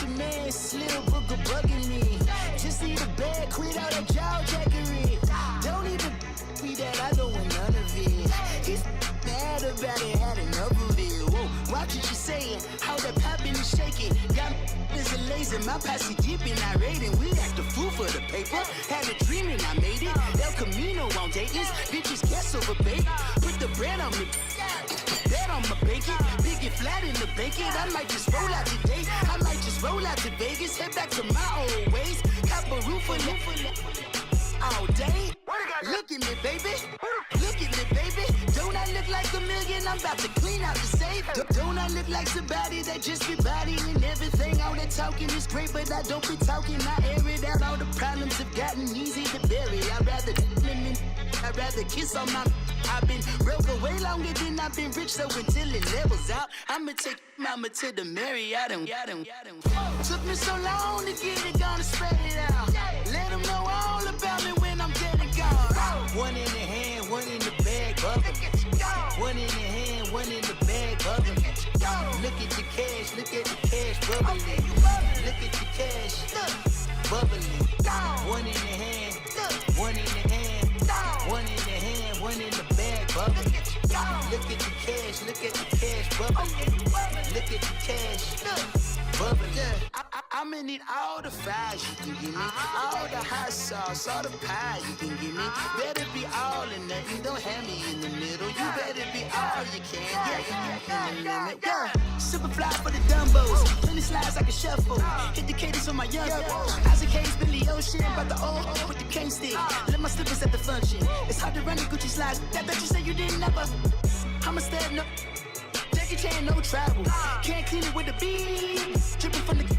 It's your man, Slim Booker bugging me. Just need a bag, quit out that jaw jackery. Don't even be that, I don't want none of it. He's mad about it, had enough of it. Whoa, watch what you saying, how that poppin' and shaking. Got is a laser, my posse dipping, I raiding. We act the fool for the paper. Had a dream and I made it. El Camino on Dayton's, bitches guess over bait. Put the bread on me, bet on my bacon. Big and flat in the bacon. I might just roll out today. I might just roll out to Vegas. Head back to my old ways. Have a roof for all day. Look at me, baby. Look at me, baby. Don't I look like a million? I'm about to clean out the safe. Don't I look like somebody that just be bodying everything? All that talking is great, but I don't be talking. I air it out. All the problems have gotten easy to bury. I'd rather kiss on my. I've been broke way longer than I've been rich, so until it levels out, I'ma take mama to the Marriott and took me so long to get it, gonna spread it out. Let them know all about me when I'm dead and gone. One in the hand, one in the bag, bubble. One in the hand, one in the bag, bubble. Look at the cash, look at the cash bubbling. Look at the cash, bubbling. One in the hand, one in the hand, one in the hand, one in the bag, bubbling. Look at the cash, look at the cash bubbling. Look at the cash, bubbling. I'ma need all the fries you can give me, all the hot sauce, all the pie you can give me. Better be all in nothing, don't have me in the middle. You better be all you can. Yeah. Super fly for the Dumbos, plenty slides like a shuffle. Hit the cadence on my young. Isaac Hayes, Billy Ocean, about the old with the cane stick. Let my slippers at the function. It's hard to run the Gucci slides. That bet you say you didn't never. I'ma step no. Jackie Chan, no travel. Can't clean it with the beat. Dripping from the.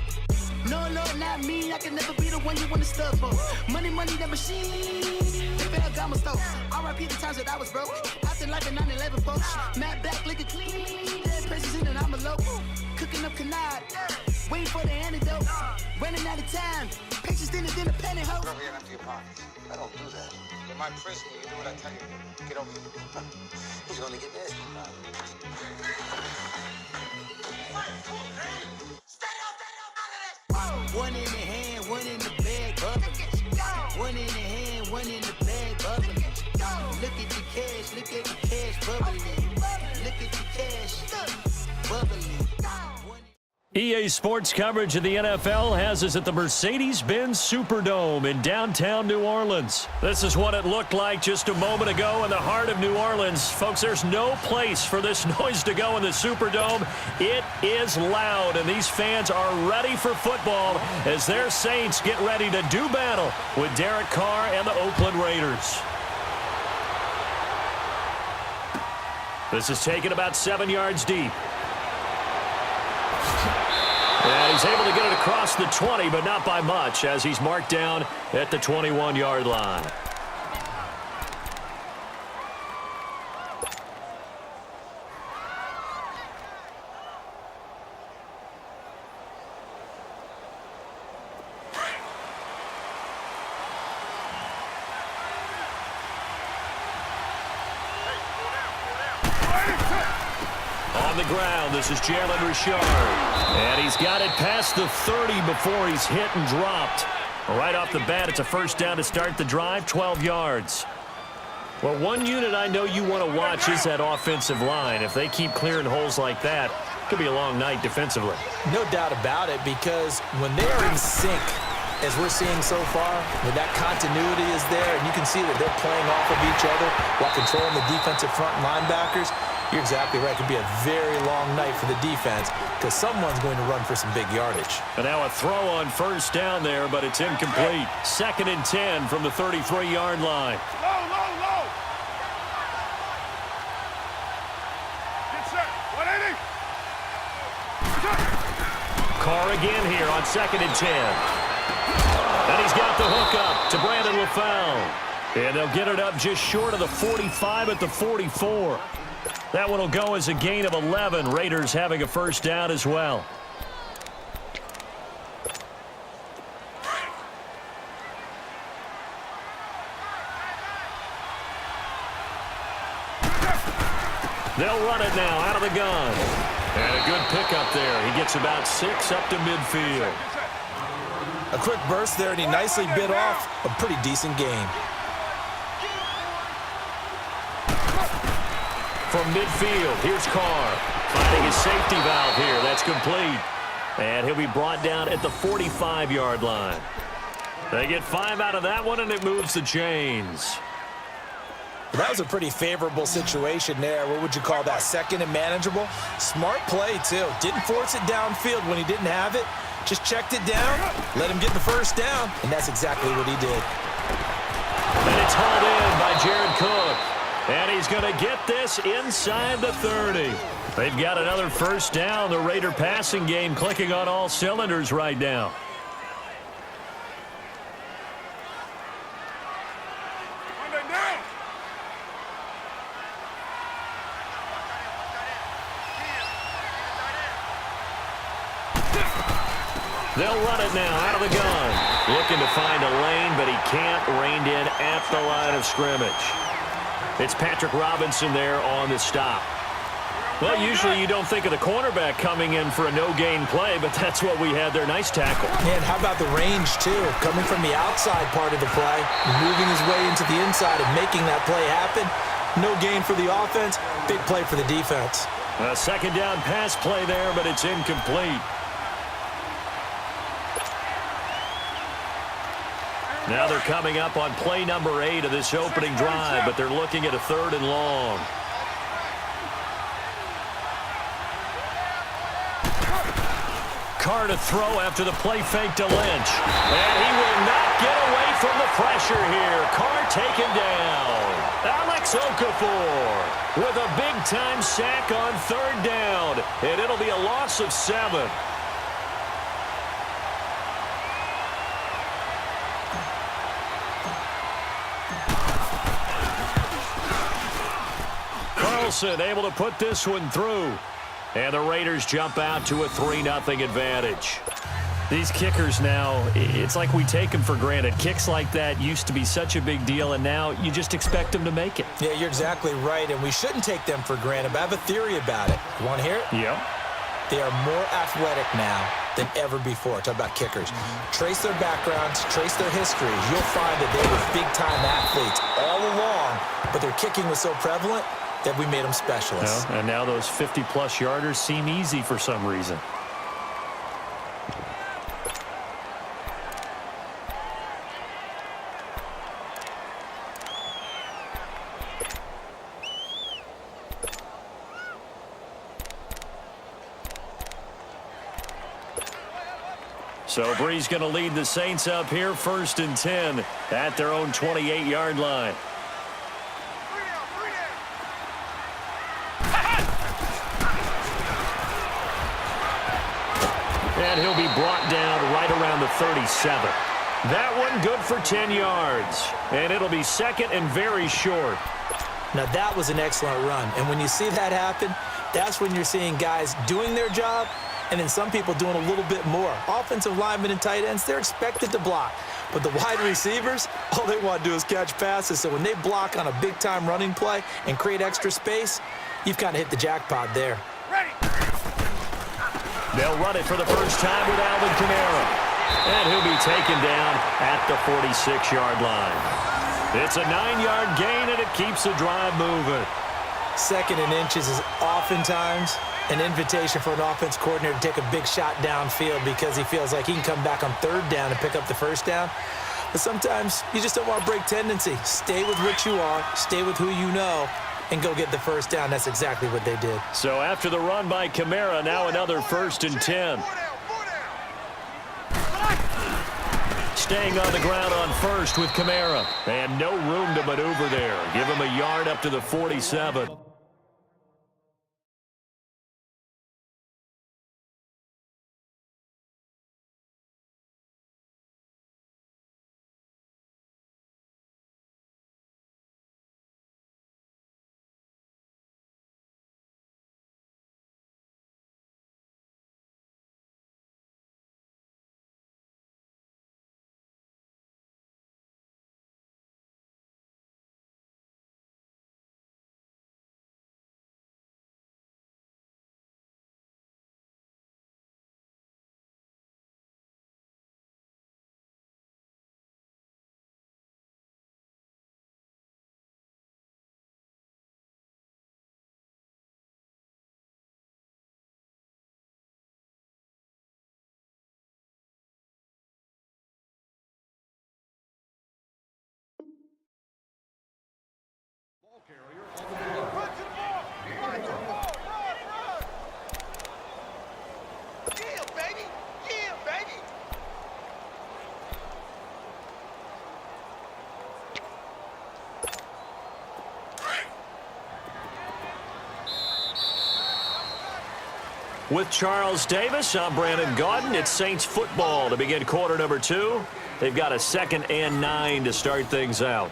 No, Lord, not me. I can never be the one you wanna stuff for. Money, that machine. They fell down my stove. R.I.P. the times that I was broke. After life in 9/11, folks. Matt Black, liquor clean. Dead presses in and I'm a local. Cooking up canard. Waiting for the antidote. Running out of time. Patience thinner than a penny hoe. Get over here and empty your pockets. I don't do that. You're my prisoner. You do what I tell you to. Get over here. He's gonna get nasty. One in the hand, one in the bag, bubbling. One in the hand, one in the bag, bubbling. Look at the cash, look at the cash bubbling. Look at the cash bubbling. EA Sports coverage of the NFL has us at the Mercedes-Benz Superdome in downtown New Orleans. This is what it looked like just a moment ago in the heart of New Orleans. Folks, there's no place for this noise to go in the Superdome. It is loud, and these fans are ready for football as their Saints get ready to do battle with Derek Carr and the Oakland Raiders. This is taken about 7 yards deep. And he's able to get it across the 20, but not by much, as he's marked down at the 21-yard line. On the ground, this is Jalen Richard. And he's got it past the 30 before he's hit and dropped. Right off the bat, it's a first down to start the drive, 12 yards. Well, one unit I know you want to watch is that offensive line. If they keep clearing holes like that, it could be a long night defensively. No doubt about it, because when they are in sync, as we're seeing so far, when that continuity is there, and you can see that they're playing off of each other while controlling the defensive front linebackers, you're exactly right. It could be a very long night for the defense because someone's going to run for some big yardage. And now a throw on first down there, but it's incomplete. 2nd and 10 from the 33-yard line. Low. Get set. 180. Carr again here on 2nd and 10. And he's got the hook up to Brandon LaFell. And they'll get it up just short of the 45 at the 44. That one will go as a gain of 11. Raiders having a first down as well. They'll run it now out of the gun. And a good pickup there. He gets about 6 up to midfield. A quick burst there, and he nicely bit off a pretty decent gain. From midfield, here's Carr. Finding his safety valve here. That's complete. And he'll be brought down at the 45-yard line. They get 5 out of that one, and it moves the chains. That was a pretty favorable situation there. What would you call that? Second and manageable? Smart play, too. Didn't force it downfield when he didn't have it. Just checked it down, let him get the first down, and that's exactly what he did. And it's hauled in by Jared Cook. And he's going to get this inside the 30. They've got another first down. The Raider passing game clicking on all cylinders right now. They'll run it now out of the gun. Looking to find a lane, but he can't. Reined in at the line of scrimmage. It's Patrick Robinson there on the stop. Well, usually you don't think of the cornerback coming in for a no-gain play, but that's what we had there. Nice tackle. And how about the range, too? Coming from the outside part of the play, moving his way into the inside and making that play happen. No gain for the offense, big play for the defense. A second down pass play there, but it's incomplete. Now they're coming up on play number 8 of this opening drive, but they're looking at a 3rd and long. Carr to throw after the play fake to Lynch. And he will not get away from the pressure here. Carr taken down. Alex Okafor with a big-time sack on 3rd down. And it'll be a loss of 7. Carlson able to put this one through. And the Raiders jump out to a 3-0 advantage. These kickers now, it's like we take them for granted. Kicks like that used to be such a big deal, and now you just expect them to make it. Yeah, you're exactly right, and we shouldn't take them for granted, but I have a theory about it. You want to hear it? Yep. They are more athletic now than ever before. Talk about kickers. Trace their backgrounds, trace their histories. You'll find that they were big-time athletes all along, but their kicking was so prevalent that we made them specialists. And now those 50-plus yarders seem easy for some reason. So Bree's going to lead the Saints up here 1st and 10 at their own 28-yard line. And he'll be brought down right around the 37. That one good for 10 yards. And it'll be 2nd and very short. Now that was an excellent run. And when you see that happen, that's when you're seeing guys doing their job and then some people doing a little bit more. Offensive linemen and tight ends, they're expected to block. But the wide receivers, all they want to do is catch passes. So when they block on a big-time running play and create extra space, you've kind of hit the jackpot there. They'll run it for the first time with Alvin Kamara. And he'll be taken down at the 46-yard line. It's a 9-yard gain, and it keeps the drive moving. 2nd and inches is oftentimes an invitation for an offense coordinator to take a big shot downfield because he feels like he can come back on 3rd down and pick up the first down. But sometimes you just don't want to break tendency. Stay with what you are, stay with who you know, and go get the first down. That's exactly what they did. So after the run by Kamara, now another 1st and 10. Staying on the ground on 1st with Kamara. And no room to maneuver there. Give him a yard up to the 47. With Charles Davis, I'm Brandon Gaudin. It's Saints football to begin quarter number 2. They've got a 2nd and 9 to start things out.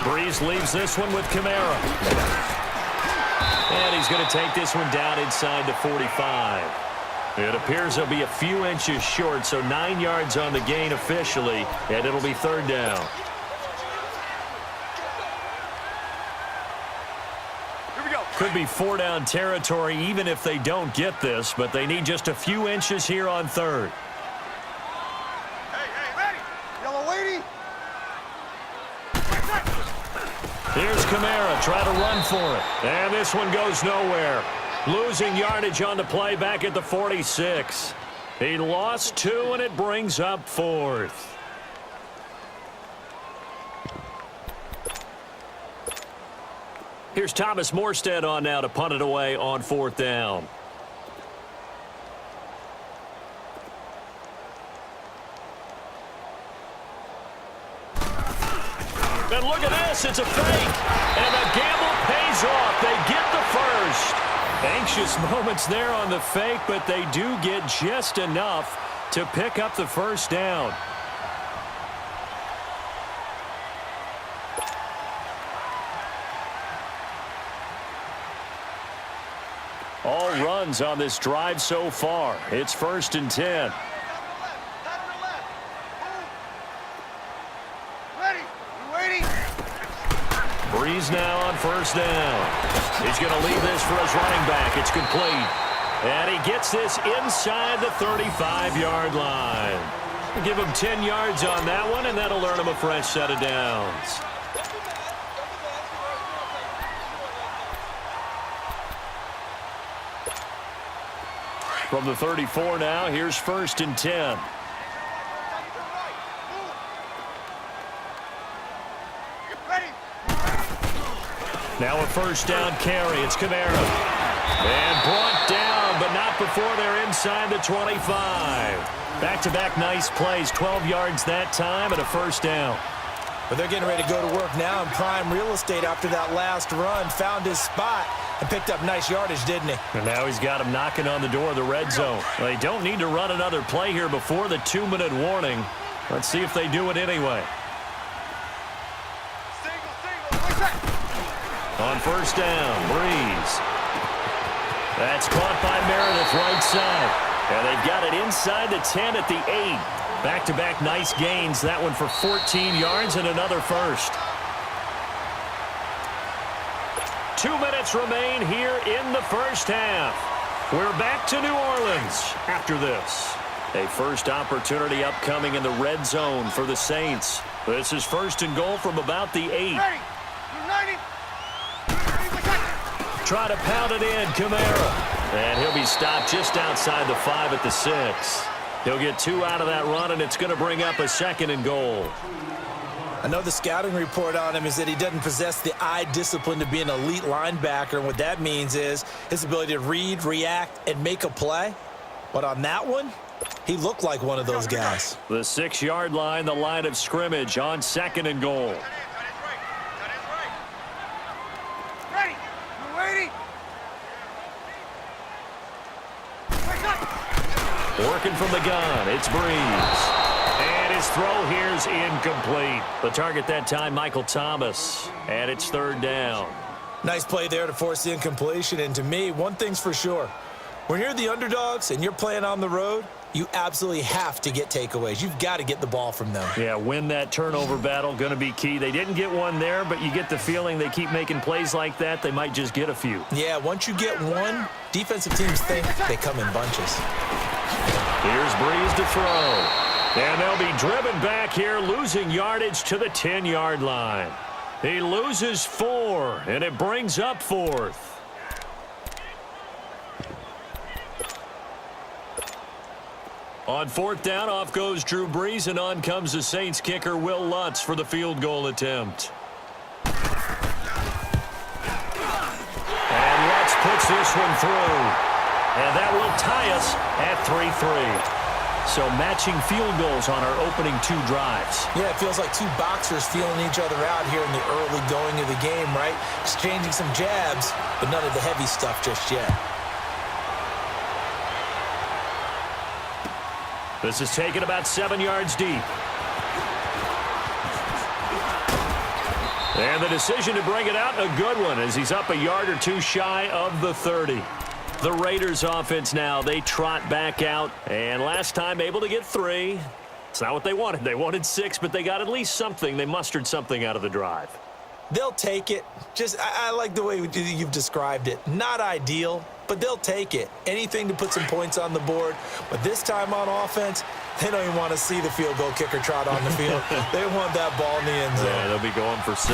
Breeze leaves this one with Kamara. And he's going to take this one down inside the 45. It appears he'll be a few inches short, so 9 yards on the gain officially, and it'll be 3rd down. Here we go. Could be 4-down territory even if they don't get this, but they need just a few inches here on 3rd. Hey, ready? Yellow lady. Here's Kamara, try to run for it. And this one goes nowhere. Losing yardage on the play back at the 46. He lost 2, and it brings up 4th. Here's Thomas Morstead on now to punt it away on 4th down. And look at this, it's a fake. And the gamble pays off. They get the first. Anxious moments there on the fake, but they do get just enough to pick up the 1st down. All runs on this drive so far. It's 1st and 10. Breeze now on 1st down. He's going to leave this for his running back. It's complete. And he gets this inside the 35-yard line. Give him 10 yards on that one, and that'll earn him a fresh set of downs. From the 34 now, here's 1st and 10. Now a 1st down carry. It's Kamara. And brought down, but not before they're inside the 25. Back-to-back nice plays. 12 yards that time and a 1st down. But they're getting ready to go to work now in prime real estate after that last run. Found his spot and picked up nice yardage, didn't he? And now he's got him knocking on the door of the red zone. Well, they don't need to run another play here before the 2-minute warning. Let's see if they do it anyway. On 1st down, Breeze. That's caught by Meredith right side. And they've got it inside the 10 at the 8. Back-to-back nice gains. That one for 14 yards and another 1st. 2 minutes remain here in the 1st half. We're back to New Orleans after this. A first opportunity upcoming in the red zone for the Saints. This is 1st and goal from about the 8. Try to pound it in, Kamara. And he'll be stopped just outside the 5 at the 6. He'll get 2 out of that run, and it's going to bring up a 2nd and goal. I know the scouting report on him is that he doesn't possess the eye discipline to be an elite linebacker. And what that means is his ability to read, react, and make a play. But on that one, he looked like one of those guys. The 6-yard line, the line of scrimmage on 2nd and goal. Working from the gun, it's Breeze. And his throw here's incomplete. The target that time, Michael Thomas. And it's 3rd down. Nice play there to force the incompletion. And to me, one thing's for sure. When you're the underdogs and you're playing on the road, you absolutely have to get takeaways. You've got to get the ball from them. Yeah, win that turnover battle, going to be key. They didn't get one there, but you get the feeling they keep making plays like that, they might just get a few. Yeah, once you get one, defensive teams think they come in bunches. Here's Breeze to throw. And they'll be driven back here, losing yardage to the 10-yard line. He loses 4, and it brings up 4th. On 4th down, off goes Drew Brees, and on comes the Saints kicker, Will Lutz, for the field goal attempt. And Lutz puts this one through. And that will tie us at 3-3. So matching field goals on our opening 2 drives. Yeah, it feels like 2 boxers feeling each other out here in the early going of the game, right? Exchanging some jabs, but none of the heavy stuff just yet. This is taken about 7 yards deep. And the decision to bring it out, a good one, as he's up a yard or 2 shy of the 30. The Raiders offense now, they trot back out. And last time able to get 3. It's not what they wanted. They wanted 6, but they got at least something. They mustered something out of the drive. They'll take it. I like the way you've described it. Not ideal, but they'll take it. Anything to put some points on the board. But this time on offense, they don't even want to see the field goal kicker trot on the field. They want that ball in the end zone. Yeah, they'll be going for 6.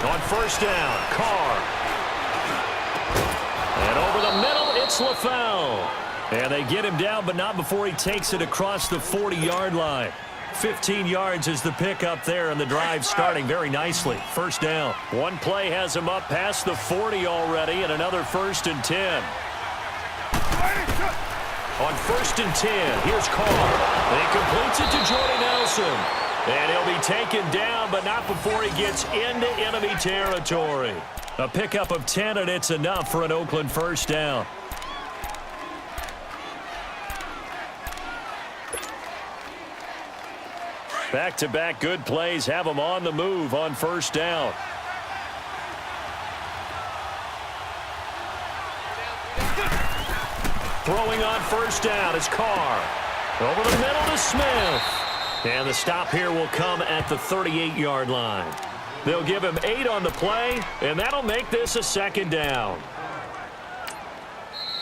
On first down, Carr. And over the middle, it's LaFell. And they get him down, but not before he takes it across the 40-yard line. 15 yards is the pickup there, and the drive starting very nicely. First down. One play has him up past the 40 already, and another 1st and 10. On 1st and 10, here's Carr. He completes it to Jordy Nelson. And he'll be taken down, but not before he gets into enemy territory. A pickup of 10, and it's enough for an Oakland first down. Back-to-back good plays have them on the move on first down. Throwing on first down is Carr. Over the middle to Smith. And the stop here will come at the 38-yard line. They'll give him 8 on the play, and that'll make this a 2nd down.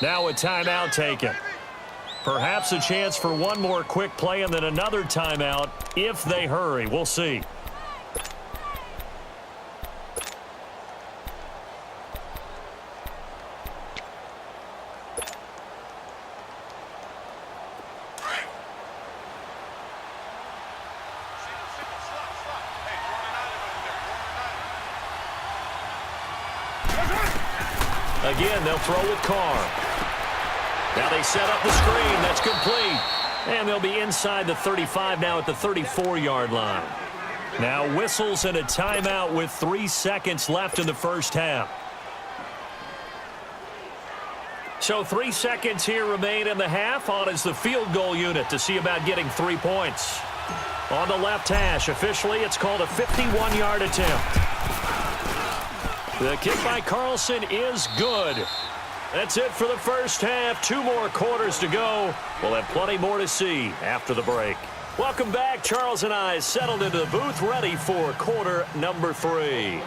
Now a timeout taken. Perhaps a chance for one more quick play and then another timeout if they hurry. We'll see. Again, they'll throw with Carr. Now they set up the screen. That's complete. And they'll be inside the 35 now at the 34-yard line. Now whistles and a timeout with 3 seconds left in the first half. So 3 seconds here remain in the half. On is the field goal unit to see about getting 3 points. On the left hash, officially it's called a 51-yard attempt. The kick by Carlson is good. That's it for the first half. 2 more quarters to go. We'll have plenty more to see after the break. Welcome back. Charles and I settled into the booth, ready for quarter number 3.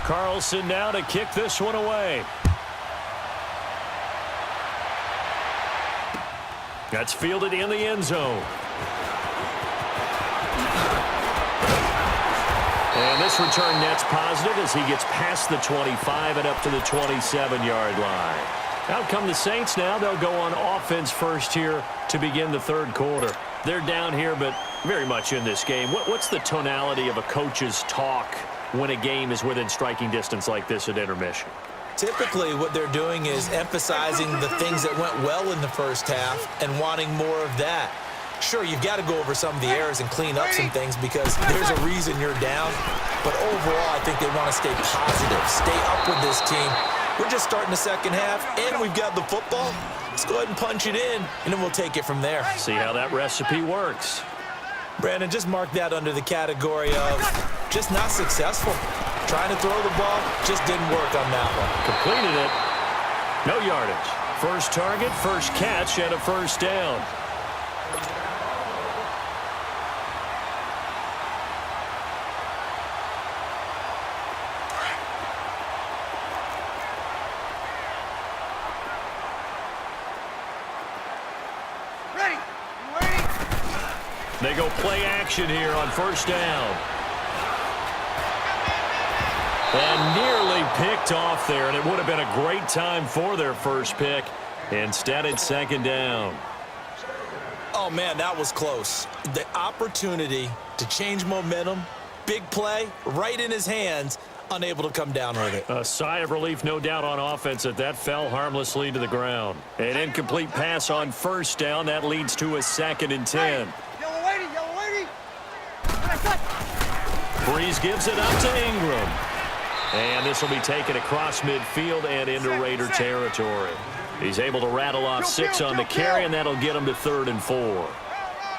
Carlson now to kick this one away. That's fielded in the end zone. And this return net's positive as he gets past the 25 and up to the 27-yard line. Out come the Saints now. They'll go on offense first here to begin the 3rd quarter. They're down here, but very much in this game. What's the tonality of a coach's talk when a game is within striking distance like this at intermission? Typically, what they're doing is emphasizing the things that went well in the first half and wanting more of that. Sure, you've got to go over some of the errors and clean up some things because there's a reason you're down. But overall, I think they want to stay positive, stay up with this team. We're just starting the second half, and we've got the football. Let's go ahead and punch it in, and then we'll take it from there. See how that recipe works. Brandon, just mark that under the category of just not successful. Trying to throw the ball, just didn't work on that one. Completed it. No yardage. First target, first catch, and a first down. They go play action here on first down. And nearly picked off there, and it would have been a great time for their first pick. Instead, it's 2nd down. Oh, man, that was close. The opportunity to change momentum Big play, right in his hands, unable to come down with it. A sigh of relief, no doubt, on offense that fell harmlessly to the ground. An incomplete pass on first down. That leads to a 2nd and 10. Yellow lady, yellow lady. Breeze gives it up to Ingram. And this will be taken across midfield and into Raider territory. He's able to rattle off 6 on the carry, and that'll get him to 3rd and 4.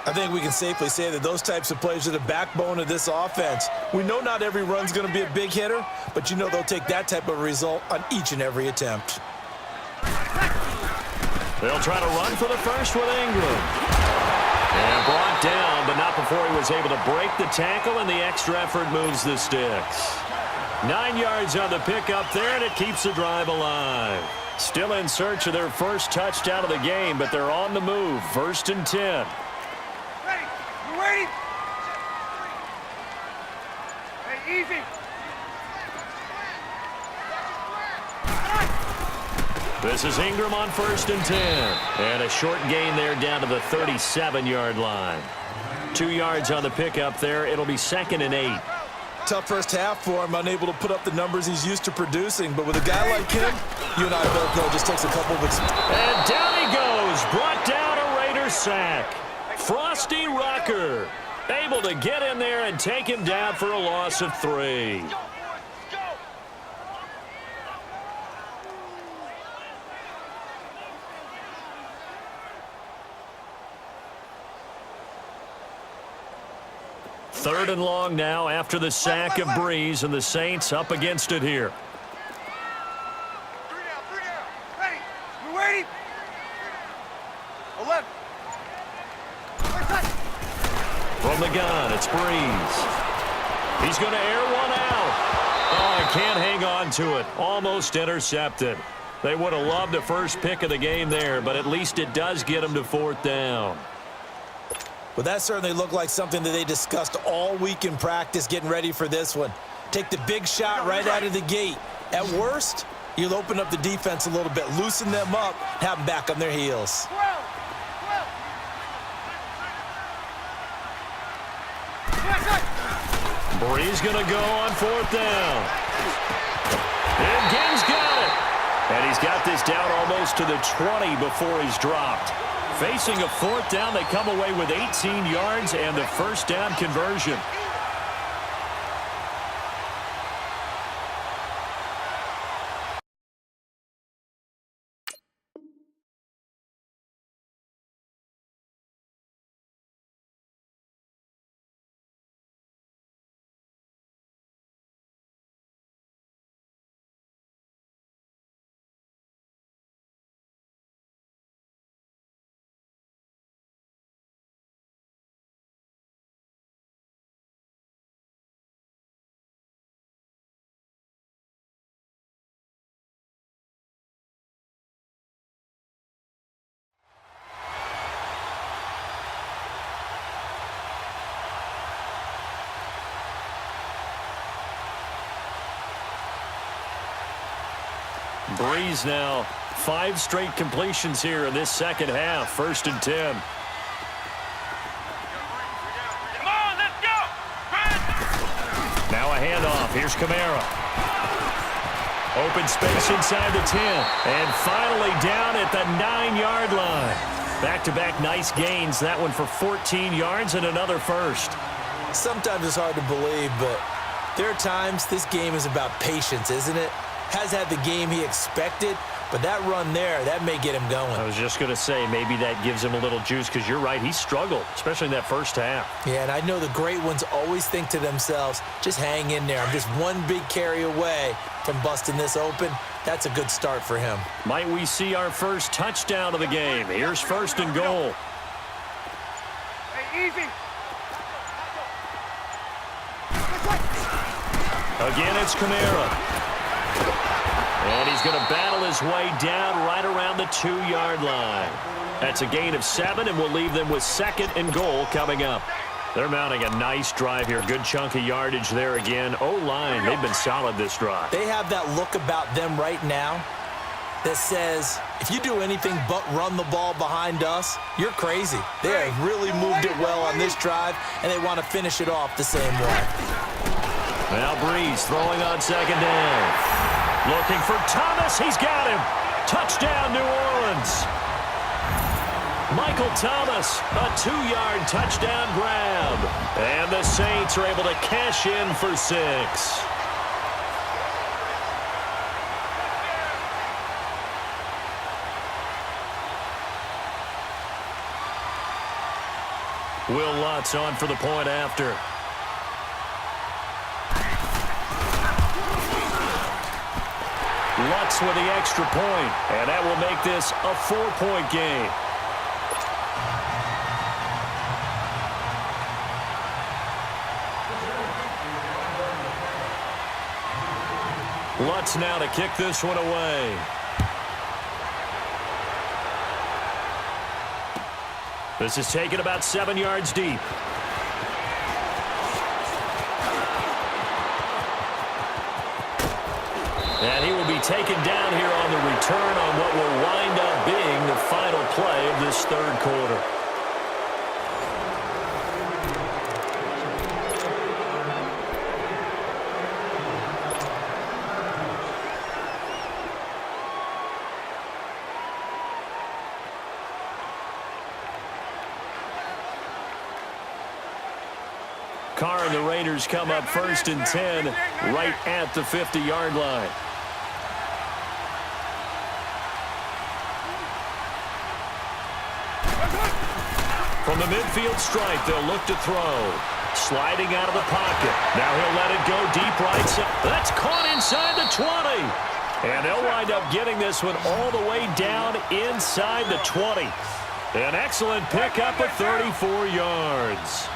I think we can safely say that those types of plays are the backbone of this offense. We know not every run's going to be a big hitter, but you know they'll take that type of result on each and every attempt. They'll try to run for the first with Ingram. And brought down, but not before he was able to break the tackle, and the extra effort moves the sticks. 9 yards on the pickup there, and it keeps the drive alive. Still in search of their first touchdown of the game, but they're on the move. 1st and 10. Ready? You ready? Hey, easy. This is Ingram on 1st and 10. And a short gain there down to the 37-yard line. 2 yards on the pickup there. It'll be 2nd and 8. Tough first half for him, unable to put up the numbers he's used to producing. But with a guy like him, you and I both know it just takes a couple of... And down he goes. Brought down a Raider sack. Frosty Rucker able to get in there and take him down for a loss of 3. Third and long now after the sack of Breeze, and the Saints up against it here. 3 down, 3 down. Ready? You ready? 11. From the gun, it's Breeze. He's going to air one out. Oh, he can't hang on to it. Almost intercepted. They would have loved a first pick of the game there, but at least it does get them to 4th down. Well, that certainly looked like something that they discussed all week in practice getting ready for this one. Take the big shot right out of the gate. At worst, you'll open up the defense a little bit, loosen them up, have them back on their heels. 12. Breeze going to go on 4th down. And Ging's got it. And he's got this down almost to the 20 before he's dropped. Facing a 4th down, they come away with 18 yards and the first down conversion. Breeze now 5 straight completions here in this second half. 1st and 10. Come on, let's go. Now a handoff. Here's Kamara. Open space inside the 10. And finally down at the 9-yard line. Back-to-back nice gains. That one for 14 yards and another first. Sometimes it's hard to believe, but there are times this game is about patience, isn't it? Has had the game he expected, but that run there, that may get him going. I was just going to say, maybe that gives him a little juice, because you're right, he struggled, especially in that first half. Yeah, and I know the great ones always think to themselves, just hang in there. I'm just one big carry away from busting this open. That's a good start for him. Might we see our first touchdown of the game? Here's 1st and goal. Hey, easy. Again, it's Kamara. And he's going to battle his way down right around the 2-yard line. That's a gain of 7, and we'll leave them with 2nd and goal coming up. They're mounting a nice drive here. Good chunk of yardage there again. O-line, they've been solid this drive. They have that look about them right now that says, if you do anything but run the ball behind us, you're crazy. They have really moved it well on this drive, and they want to finish it off the same way. Now Breeze throwing on second down. Looking for Thomas. He's got him. Touchdown, New Orleans. Michael Thomas, a 2-yard touchdown grab. And the Saints are able to cash in for 6. Will Lutz on for the point after. Lutz with the extra point, and that will make this a 4-point game. Lutz now to kick this one away. This is taken about 7 yards deep. And he will be taken down here on the return on what will wind up being the final play of this third quarter. Carr and the Raiders come up 1st and 10 right at the 50-yard line. From the midfield stripe, they'll look to throw. Sliding out of the pocket. Now he'll let it go deep right side. That's caught inside the 20. And they'll wind up getting this one all the way down inside the 20. An excellent pickup of 34 yards.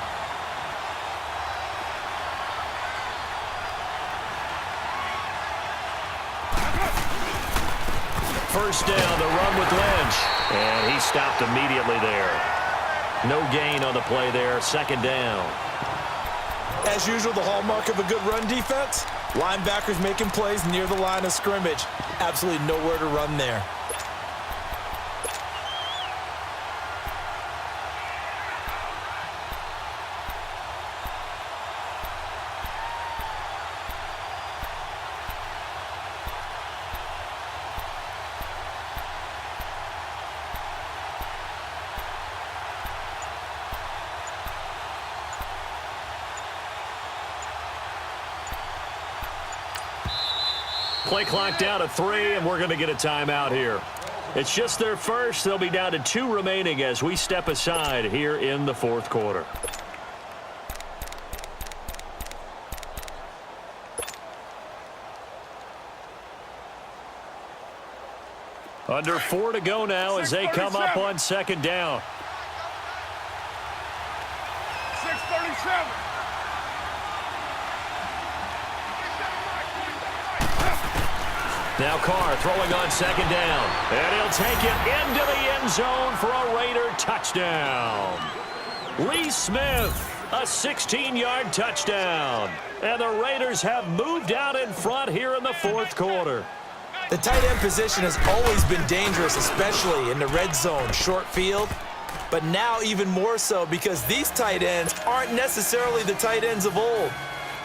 First down, the run with Lynch. And he stopped immediately there. No gain on the play there. Second down. As usual, the hallmark of a good run defense, linebackers making plays near the line of scrimmage. Absolutely nowhere to run there. Play clock down to 3, and we're going to get a timeout here. It's just their first. They'll be down to 2 remaining as we step aside here in the fourth quarter. Under 4 to go now as they come up on second down. 6:37. Now Carr throwing on second down. And he'll take it into the end zone for a Raider touchdown. Lee Smith, a 16-yard touchdown. And the Raiders have moved out in front here in the fourth quarter. The tight end position has always been dangerous, especially in the red zone, short field. But now even more so because these tight ends aren't necessarily the tight ends of old.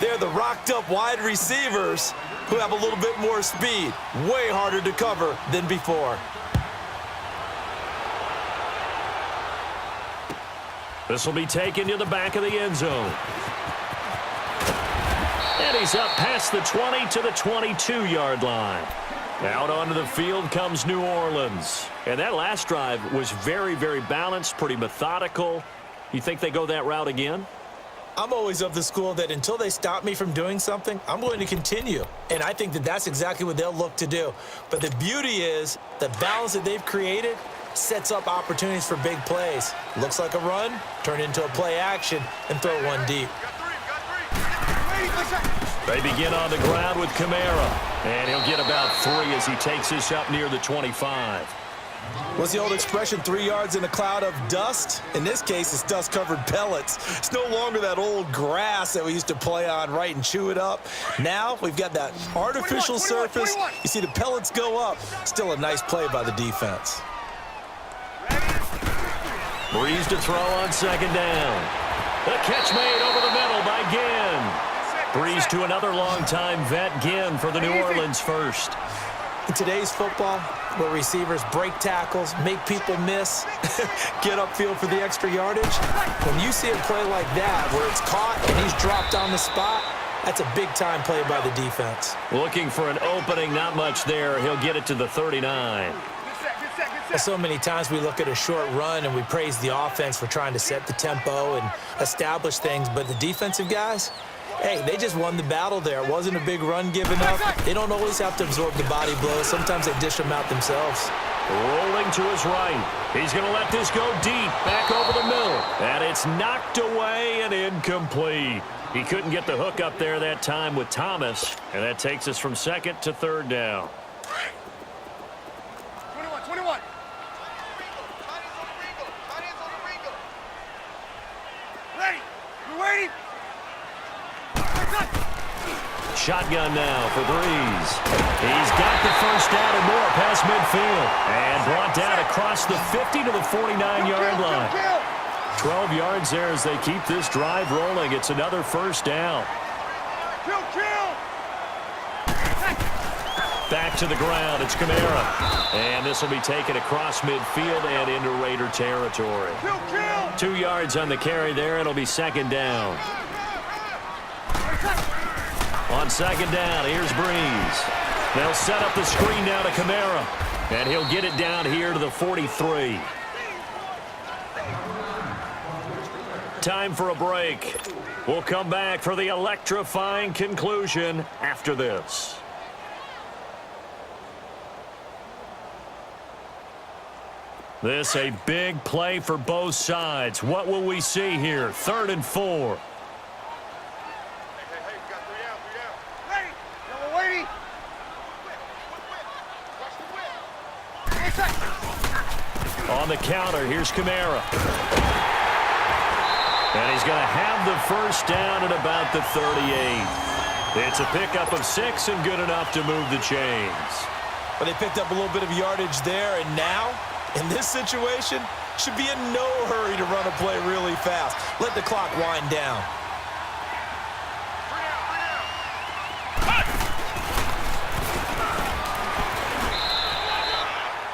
They're the rocked-up wide receivers who have a little bit more speed. Way harder to cover than before. This will be taken to the back of the end zone. And he's up past the 20 to the 22-yard line. Out onto the field comes New Orleans. And that last drive was very, very balanced, pretty methodical. You think they go that route again? I'm always of the school that until they stop me from doing something, I'm going to continue. And I think that that's exactly what they'll look to do. But the beauty is the balance that they've created sets up opportunities for big plays. Looks like a run, turn into a play action, and throw one deep. They begin on the ground with Kamara. And he'll get about 3 as he takes this up near the 25. What's the old expression, 3 yards in a cloud of dust? In this case, it's dust-covered pellets. It's no longer that old grass that we used to play on, right, and chew it up. Now we've got that artificial surface. You see the pellets go up. Still a nice play by the defense. Breeze to throw on second down. The catch made over the middle by Ginn. Breeze to another longtime vet, Ginn, for the New Orleans first. In today's football, where receivers break tackles, make people miss, get upfield for the extra yardage, when you see a play like that where it's caught and he's dropped on the spot, that's a big-time play by the defense. Looking for an opening, not much there. He'll get it to the 39. So many times we look at a short run and we praise the offense for trying to set the tempo and establish things, but the defensive guys, hey, they just won the battle there. It wasn't a big run given up. They don't always have to absorb the body blows. Sometimes they dish them out themselves. Rolling to his right. He's going to let this go deep, back over the middle. And it's knocked away and incomplete. He couldn't get the hook up there that time with Thomas. And that takes us from second to third down. 21. Ready. You waiting? Shotgun now for Breeze. He's got the first down and more past midfield. And brought down across the 50 to the 49-yard line. 12 yards there as they keep this drive rolling. It's another first down. Kill. Back to the ground. It's Kamara. And this will be taken across midfield and into Raider territory. Kill. 2 yards on the carry there. It'll be second down. On second down, here's Breeze. They'll set up the screen now to Kamara. And he'll get it down here to the 43. Time for a break. We'll come back for the electrifying conclusion after this. This a big play for both sides. What will we see here? 3rd and 4. On the counter, here's Kamara. And he's going to have the first down at about the 38. It's a pickup of 6 and good enough to move the chains. But they picked up a little bit of yardage there, and now, in this situation, should be in no hurry to run a play really fast. Let the clock wind down.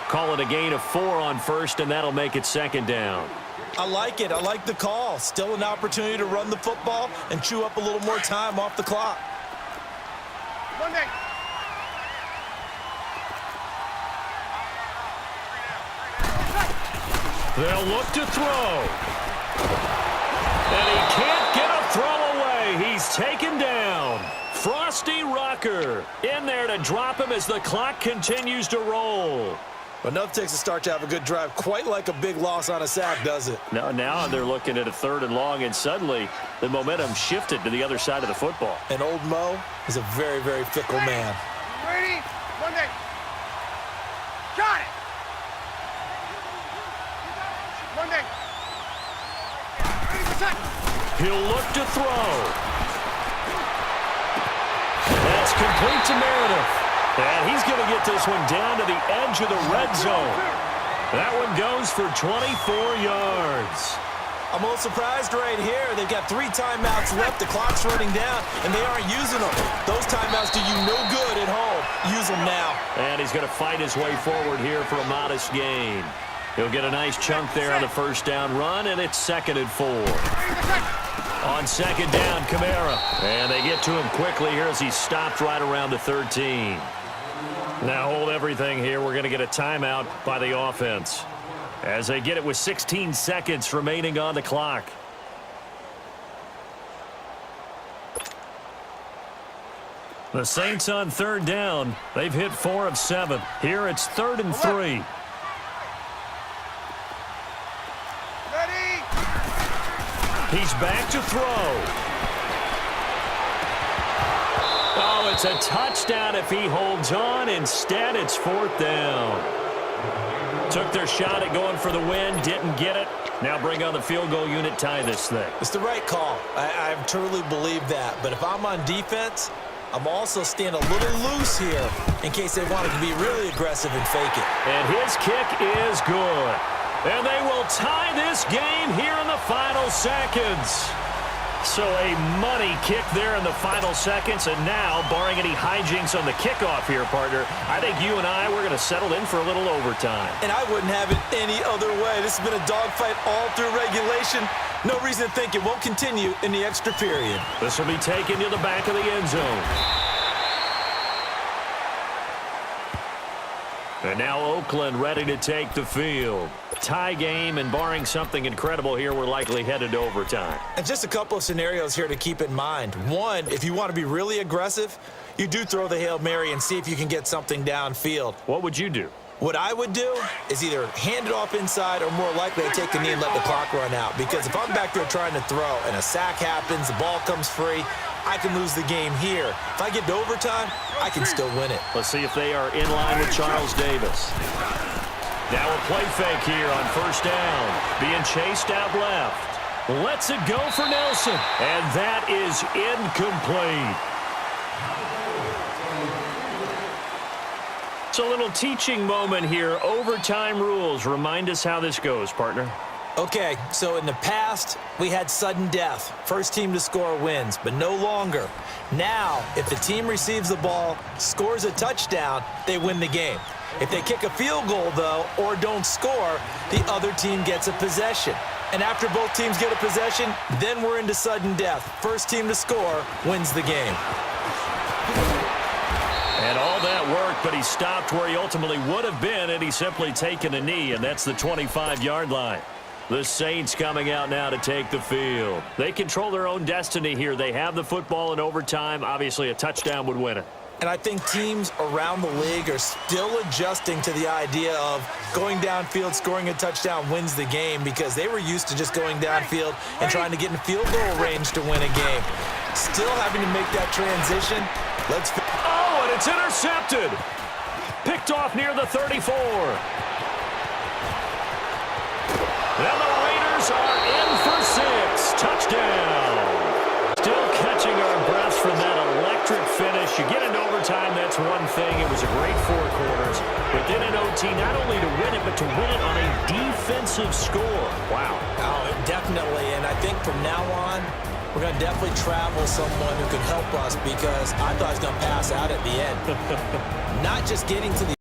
Call it a gain of 4 on first, and that'll make it second down. I like it. I like the call. Still an opportunity to run the football and chew up a little more time off the clock. Monday. They'll look to throw. And he can't get a throw away. He's taken down. Frosty Rucker in there to drop him as the clock continues to roll. Enough takes a start to have a good drive. Quite like a big loss on a sack, does it? Now they're looking at a 3rd and long, and suddenly the momentum shifted to the other side of the football. And old Mo is a very, very fickle man. Ready? Monday. Got it. Monday. He'll look to throw. That's complete to Meredith. And he's going to get this one down to the edge of the red zone. That one goes for 24 yards. I'm a little surprised right here. They've got 3 timeouts left. The clock's running down, and they aren't using them. Those timeouts do you no good at home. Use them now. And he's going to fight his way forward here for a modest gain. He'll get a nice chunk there on the first down run, and it's 2nd and 4. On second down, Kamara. And they get to him quickly here as he's stopped right around the 13. Now hold everything here. We're going to get a timeout by the offense as they get it with 16 seconds remaining on the clock. The Saints on 3rd down. They've hit 4 of 7. Here it's 3rd and 3. Ready? He's back to throw. Oh, it's a touchdown if he holds on. Instead, it's 4th down. Took their shot at going for the win, didn't get it. Now bring on the field goal unit, tie this thing. It's the right call. I truly believe that. But if I'm on defense, I'm also staying a little loose here in case they want to be really aggressive and fake it. And his kick is good. And they will tie this game here in the final seconds. So a money kick there in the final seconds, and now, barring any hijinks on the kickoff here, partner, I think you and I, we're going to settle in for a little overtime. And I wouldn't have it any other way. This has been a dogfight all through regulation. No reason to think it won't continue in the extra period. This will be taken to the back of the end zone. And now Oakland ready to take the field. Tie game, and barring something incredible here, we're likely headed to overtime. And just a couple of scenarios here to keep in mind. One, if you want to be really aggressive, you do throw the Hail Mary and see if you can get something downfield. What would you do? What I would do is either hand it off inside or more likely to take a knee and let the clock run out. Because if I'm back there trying to throw and a sack happens, the ball comes free, I can lose the game here. If I get to overtime, I can still win it. Let's see if they are in line with Charles Davis. Now a play fake here on first down. Being chased out left. Lets it go for Nelson. And that is incomplete. So a little teaching moment here. Overtime rules. Remind us how this goes, partner. Okay, so in the past, we had sudden death. First team to score wins, but no longer. Now, if the team receives the ball, scores a touchdown, they win the game. If they kick a field goal, though, or don't score, the other team gets a possession. And after both teams get a possession, then we're into sudden death. First team to score wins the game. And all that work, but he stopped where he ultimately would have been, and he's simply taken a knee, and that's the 25-yard line. The Saints coming out now to take the field. They control their own destiny here. They have the football in overtime. Obviously, a touchdown would win it. And I think teams around the league are still adjusting to the idea of going downfield, scoring a touchdown wins the game, because they were used to just going downfield and trying to get in field goal range to win a game. Still having to make that transition. Oh, and it's intercepted. Picked off near the 34. And the Raiders are in for 6. Touchdown. Still catching our breaths from that electric finish. You get into overtime, that's one thing. It was a great 4 quarters. But then in OT, not only to win it, but to win it on a defensive score. Wow. Oh, definitely. And I think from now on, we're going to definitely travel someone who can help us, because I thought I was going to pass out at the end. Not just getting to the